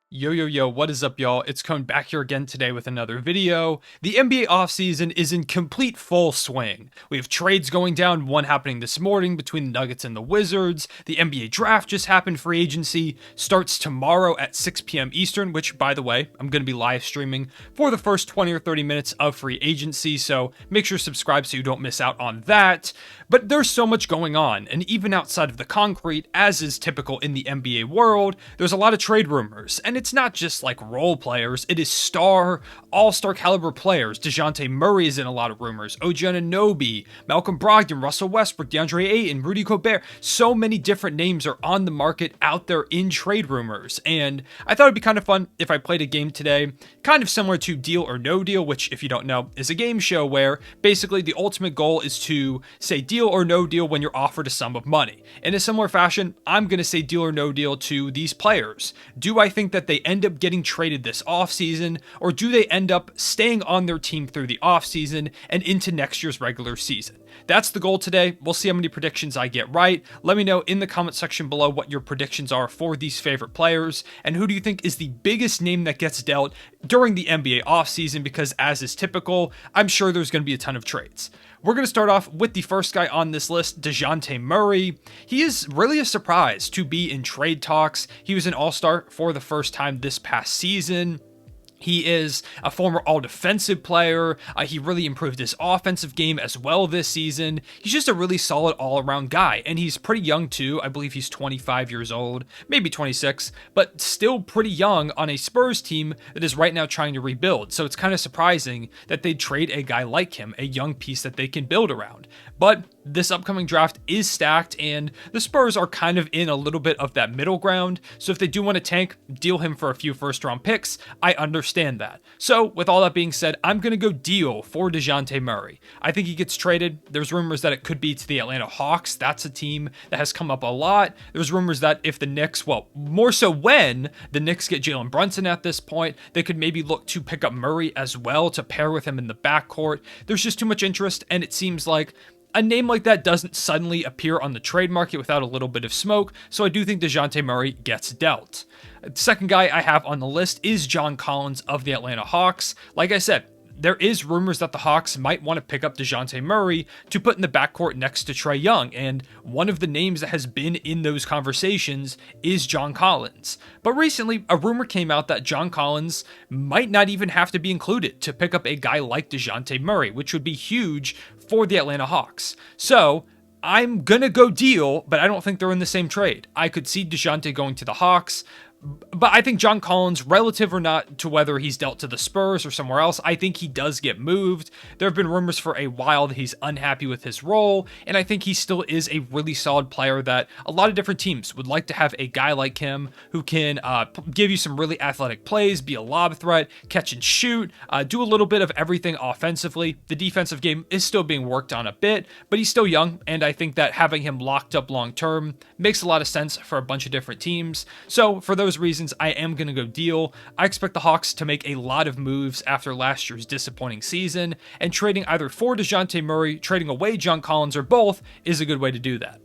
Yo, what is up, y'all? It's Cone back here again today with another video. The NBA offseason is in complete full swing. We have trades going down, one happening this morning between the Nuggets and the Wizards. The NBA draft just happened. Free agency starts tomorrow at 6 p.m. Eastern, which, by the way, I'm going to be live streaming for the first 20 or 30 minutes of free agency, so make sure to subscribe so you don't miss out on that. But there's so much going on, and even outside of the concrete, as is typical in the NBA world, there's a lot of trade rumors, and it's not just like role players, it is all-star caliber players. DeJounte Murray is in a lot of rumors, OG Anunoby, Malcolm Brogdon, Russell Westbrook, DeAndre Ayton, Rudy Gobert. So many different names are on the market out there in trade rumors, and I thought it'd be kind of fun if I played a game today, kind of similar to Deal or No Deal, which, if you don't know, is a game show where basically the ultimate goal is to say deal or no deal when you're offered a sum of money. In a similar fashion, I'm going to say deal or no deal to these players. Do I think that they end up getting traded this offseason, or do they end up staying on their team through the offseason and into next year's regular season? That's the goal today. We'll see how many predictions I get right. Let me know in the comment section below what your predictions are for these favorite players, and who do you think is the biggest name that gets dealt during the NBA offseason, because as is typical, I'm sure there's going to be a ton of trades. We're going to start off with the first guy on this list, DeJounte Murray. He is really a surprise to be in trade talks. He was an all-star for the first time this past season. He is a former all-defensive player. He really improved his offensive game as well this season. He's just a really solid all-around guy, and he's pretty young too. I believe he's 25 years old, maybe 26, but still pretty young on a Spurs team that is right now trying to rebuild. So it's kind of surprising that they'd trade a guy like him, a young piece that they can build around. But this upcoming draft is stacked, and the Spurs are kind of in a little bit of that middle ground. So if they do want to tank, deal him for a few first-round picks, I understand that. So with all that being said, I'm going to go deal for DeJounte Murray. I think he gets traded. There's rumors that it could be to the Atlanta Hawks. That's a team that has come up a lot. There's rumors that if the Knicks, well, more so when the Knicks get Jalen Brunson at this point, they could maybe look to pick up Murray as well to pair with him in the backcourt. There's just too much interest, and it seems like a name like that doesn't suddenly appear on the trade market without a little bit of smoke, so I do think DeJounte Murray gets dealt. The second guy I have on the list is John Collins of the Atlanta Hawks. Like I said, there is rumors that the Hawks might want to pick up DeJounte Murray to put in the backcourt next to Trae Young, and one of the names that has been in those conversations is John Collins. But recently, a rumor came out that John Collins might not even have to be included to pick up a guy like DeJounte Murray, which would be huge for the Atlanta Hawks. So I'm gonna go deal, but I don't think they're in the same trade. I could see DeJounte going to the Hawks, but I think John Collins, relative or not to whether he's dealt to the Spurs or somewhere else, I think he does get moved. There have been rumors for a while that he's unhappy with his role, and I think he still is a really solid player that a lot of different teams would like to have a guy like him who can give you some really athletic plays, be a lob threat, catch and shoot, do a little bit of everything offensively. The defensive game is still being worked on a bit, but he's still young, and I think that having him locked up long term makes a lot of sense for a bunch of different teams. So for those reasons, I am going to go deal. I expect the Hawks to make a lot of moves after last year's disappointing season, and trading either for DeJounte Murray, trading away John Collins, or both is a good way to do that.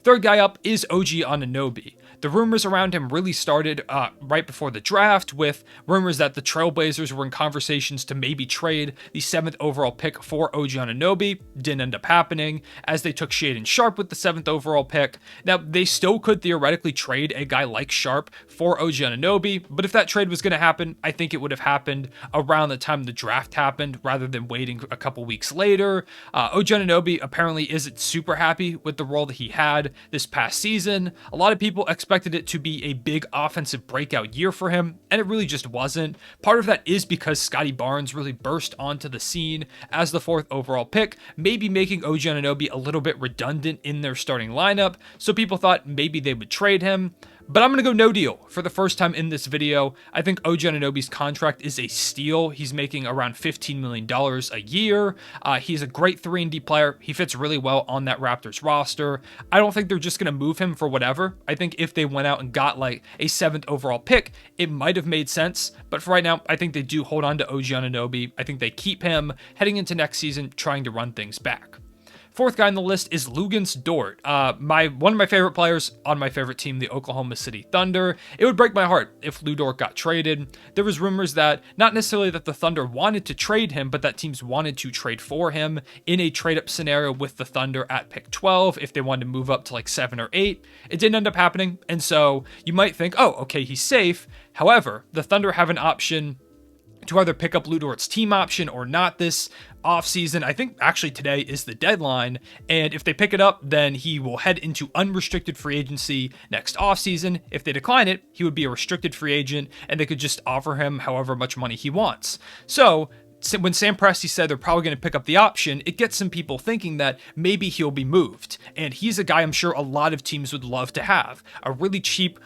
Third guy up is OG Anunoby. The rumors around him really started right before the draft, with rumors that the Trailblazers were in conversations to maybe trade the 7th overall pick for OG Anunoby. Didn't end up happening, as they took Shaedon Sharpe with the 7th overall pick. Now, they still could theoretically trade a guy like Sharpe for OG Anunoby, but if that trade was going to happen, I think it would have happened around the time the draft happened, rather than waiting a couple weeks later. OG Anunoby apparently isn't super happy with the role that he had this past season. A lot of people expected it to be a big offensive breakout year for him, and it really just wasn't. Part of that is because Scottie Barnes really burst onto the scene as the 4th overall pick, maybe making OG Anunoby a little bit redundant in their starting lineup, so people thought maybe they would trade him. But I'm going to go no deal for the first time in this video. I think OG Anunoby's contract is a steal. He's making around $15 million a year. He's a great 3-and-D player. He fits really well on that Raptors roster. I don't think they're just going to move him for whatever. I think if they went out and got like a 7th overall pick, it might have made sense. But for right now, I think they do hold on to OG Anunoby. I think they keep him heading into next season, trying to run things back. Fourth guy on the list is Luguentz Dort, one of my favorite players on my favorite team, the Oklahoma City Thunder. It would break my heart if Lu Dort got traded. There was rumors that not necessarily that the Thunder wanted to trade him, but that teams wanted to trade for him in a trade-up scenario with the Thunder at pick 12 if they wanted to move up to like 7 or 8. It didn't end up happening, and so you might think, oh, okay, he's safe. However, the Thunder have an option to either pick up Lu Dort's team option or not this offseason. I think actually today is the deadline, and if they pick it up, then he will head into unrestricted free agency next offseason. If they decline it, he would be a restricted free agent, and they could just offer him however much money he wants. So when Sam Presti said they're probably going to pick up the option, it gets some people thinking that maybe he'll be moved. And he's a guy I'm sure a lot of teams would love to have. A really cheap,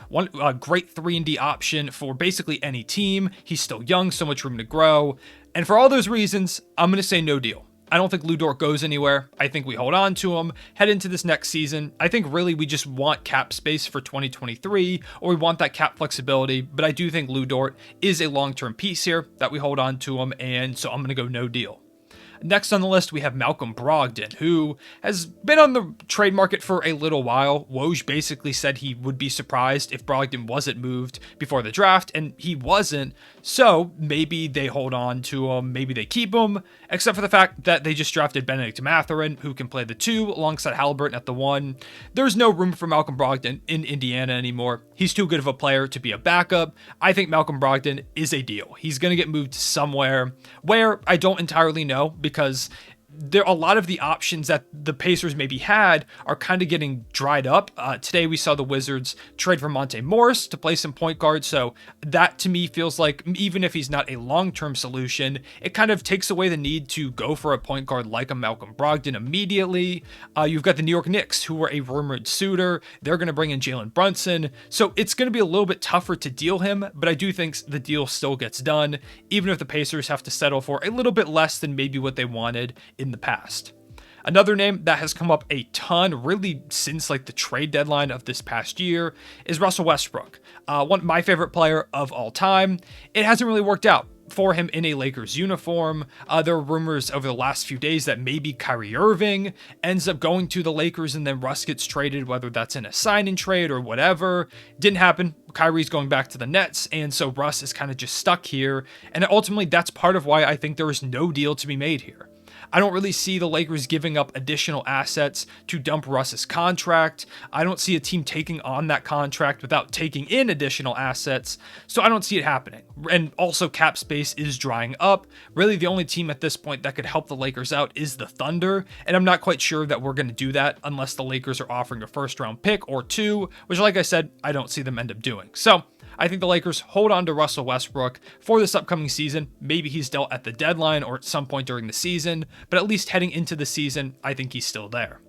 great 3-and-D option for basically any team. He's still young, so much room to grow. And for all those reasons, I'm going to say no deal. I don't think Lu Dort goes anywhere. I think we hold on to him, head into this next season. I think really we just want cap space for 2023, or we want that cap flexibility, but I do think Lu Dort is a long-term piece here that we hold on to him, and so I'm going to go no deal. Next on the list, we have Malcolm Brogdon, who has been on the trade market for a little while. Woj basically said he would be surprised if Brogdon wasn't moved before the draft, and he wasn't. So maybe they hold on to him, maybe they keep him, except for the fact that they just drafted Benedict Mathurin, who can play the 2 alongside Halliburton at the 1. There's no room for Malcolm Brogdon in Indiana anymore. He's too good of a player to be a backup. I think Malcolm Brogdon is a deal. He's going to get moved somewhere where I don't entirely know, because there a lot of the options that the Pacers maybe had are kind of getting dried up. Today we saw the Wizards trade for Monte Morris to play some point guard, so that to me feels like even if he's not a long-term solution, it kind of takes away the need to go for a point guard like a Malcolm Brogdon immediately. You've got the New York Knicks, who were a rumored suitor. They're going to bring in Jalen Brunson, so it's going to be a little bit tougher to deal him, but I do think the deal still gets done, even if the Pacers have to settle for a little bit less than maybe what they wanted in the past. Another name that has come up a ton, really since like the trade deadline of this past year, is Russell Westbrook. My favorite player of all time. It hasn't really worked out for him in a Lakers uniform. There are rumors over the last few days that maybe Kyrie Irving ends up going to the Lakers and then Russ gets traded, whether that's in a sign-in trade or whatever. Didn't happen. Kyrie's going back to the Nets, and so Russ is kind of just stuck here. And ultimately, that's part of why I think there is no deal to be made here. I don't really see the Lakers giving up additional assets to dump Russ's contract. I don't see a team taking on that contract without taking in additional assets, so I don't see it happening. And also, cap space is drying up. Really, the only team at this point that could help the Lakers out is the Thunder, and I'm not quite sure that we're going to do that unless the Lakers are offering a first-round pick or 2, which, like I said, I don't see them end up doing. So I think the Lakers hold on to Russell Westbrook for this upcoming season. Maybe he's dealt at the deadline or at some point during the season, but at least heading into the season, I think he's still there.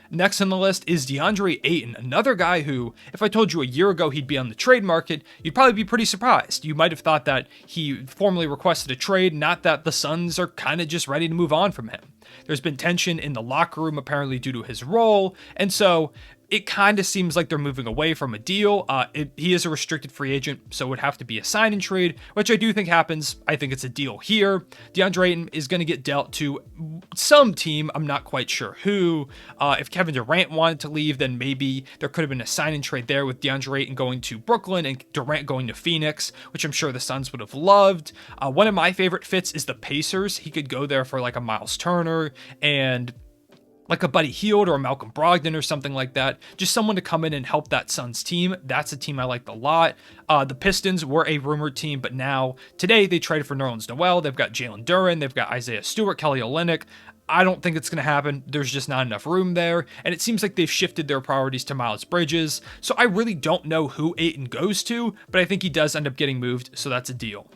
Next on the list is DeAndre Ayton, another guy who, if I told you a year ago he'd be on the trade market, you'd probably be pretty surprised. You might have thought that he formally requested a trade, not that the Suns are kind of just ready to move on from him. There's been tension in the locker room apparently due to his role, and so it kind of seems like they're moving away from a deal. He is a restricted free agent, so it would have to be a sign and trade, which I do think happens. I think it's a deal here. DeAndre Ayton is going to get dealt to some team. I'm not quite sure who. If Kevin Durant wanted to leave, then maybe there could have been a sign and trade there with DeAndre Ayton going to Brooklyn and Durant going to Phoenix, which I'm sure the Suns would have loved. One of my favorite fits is the Pacers. He could go there for like a Miles Turner and like a Buddy Hield or a Malcolm Brogdon or something like that. Just someone to come in and help that Suns team. That's a team I liked a lot. The Pistons were a rumored team, but now today they traded for Nerlens Noel. They've got Jalen Duren. They've got Isaiah Stewart, Kelly Olynyk. I don't think it's going to happen. There's just not enough room there. And it seems like they've shifted their priorities to Miles Bridges. So I really don't know who Ayton goes to, but I think he does end up getting moved. So that's a deal.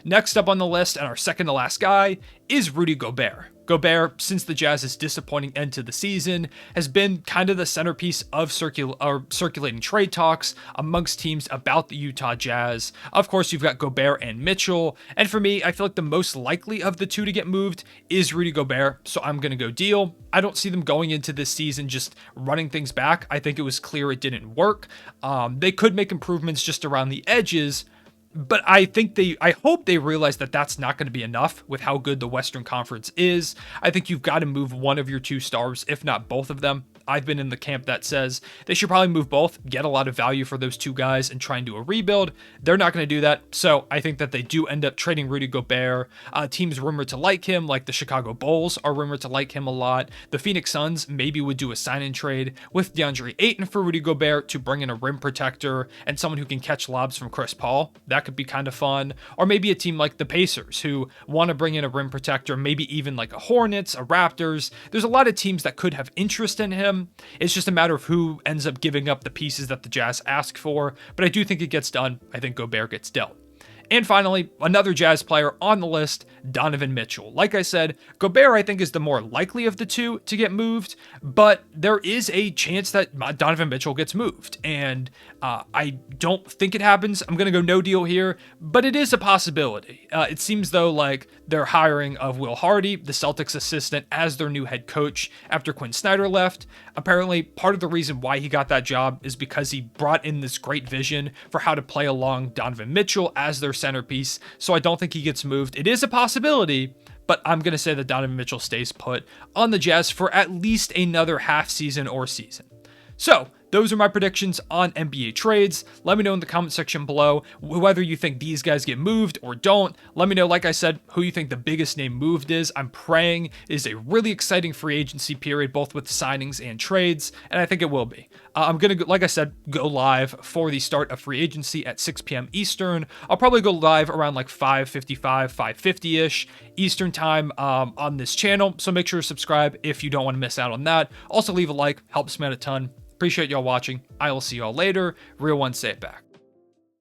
Next up on the list, and our second to last guy, is Rudy Gobert. Gobert, since the Jazz's disappointing end to the season, has been kind of the centerpiece of circulating trade talks amongst teams about the Utah Jazz. Of course, you've got Gobert and Mitchell, and for me, I feel like the most likely of the two to get moved is Rudy Gobert, so I'm going to go deal. I don't see them going into this season just running things back. I think it was clear it didn't work. They could make improvements just around the edges, But I hope they realize that that's not going to be enough with how good the Western Conference is. I think you've got to move one of your two stars, if not both of them. I've been in the camp that says they should probably move both, get a lot of value for those two guys, and try and do a rebuild. They're not going to do that, so I think that they do end up trading Rudy Gobert. Teams rumored to like him, like the Chicago Bulls are rumored to like him a lot. The Phoenix Suns maybe would do a sign-in trade with DeAndre Ayton for Rudy Gobert to bring in a rim protector and someone who can catch lobs from Chris Paul. That could be kind of fun. Or maybe a team like the Pacers who want to bring in a rim protector, maybe even like a Hornets, a Raptors. There's a lot of teams that could have interest in him. It's just a matter of who ends up giving up the pieces that the Jazz ask for, but I do think it gets done. I think Gobert gets dealt. And finally, another Jazz player on the list, Donovan Mitchell. Like I said, Gobert I think is the more likely of the two to get moved, but there is a chance that Donovan Mitchell gets moved. And I don't think it happens. I'm going to go no deal here, but it is a possibility. It seems though like their hiring of Will Hardy, the Celtics assistant, as their new head coach after Quinn Snyder left. Apparently, part of the reason why he got that job is because he brought in this great vision for how to play along Donovan Mitchell as their centerpiece, so I don't think he gets moved. It is a possibility, but I'm going to say that Donovan Mitchell stays put on the Jazz for at least another half season or season. So, those are my predictions on NBA trades. Let me know in the comment section below whether you think these guys get moved or don't. Let me know, like I said, who you think the biggest name moved is. I'm praying it is a really exciting free agency period, both with signings and trades, and I think it will be. I'm going to, like I said, go live for the start of free agency at 6 p.m. Eastern. I'll probably go live around like 5:55, 5:50-ish Eastern time on this channel, so make sure to subscribe if you don't want to miss out on that. Also, leave a like, helps me out a ton. Appreciate y'all watching. I will see y'all later. Real one, say it back.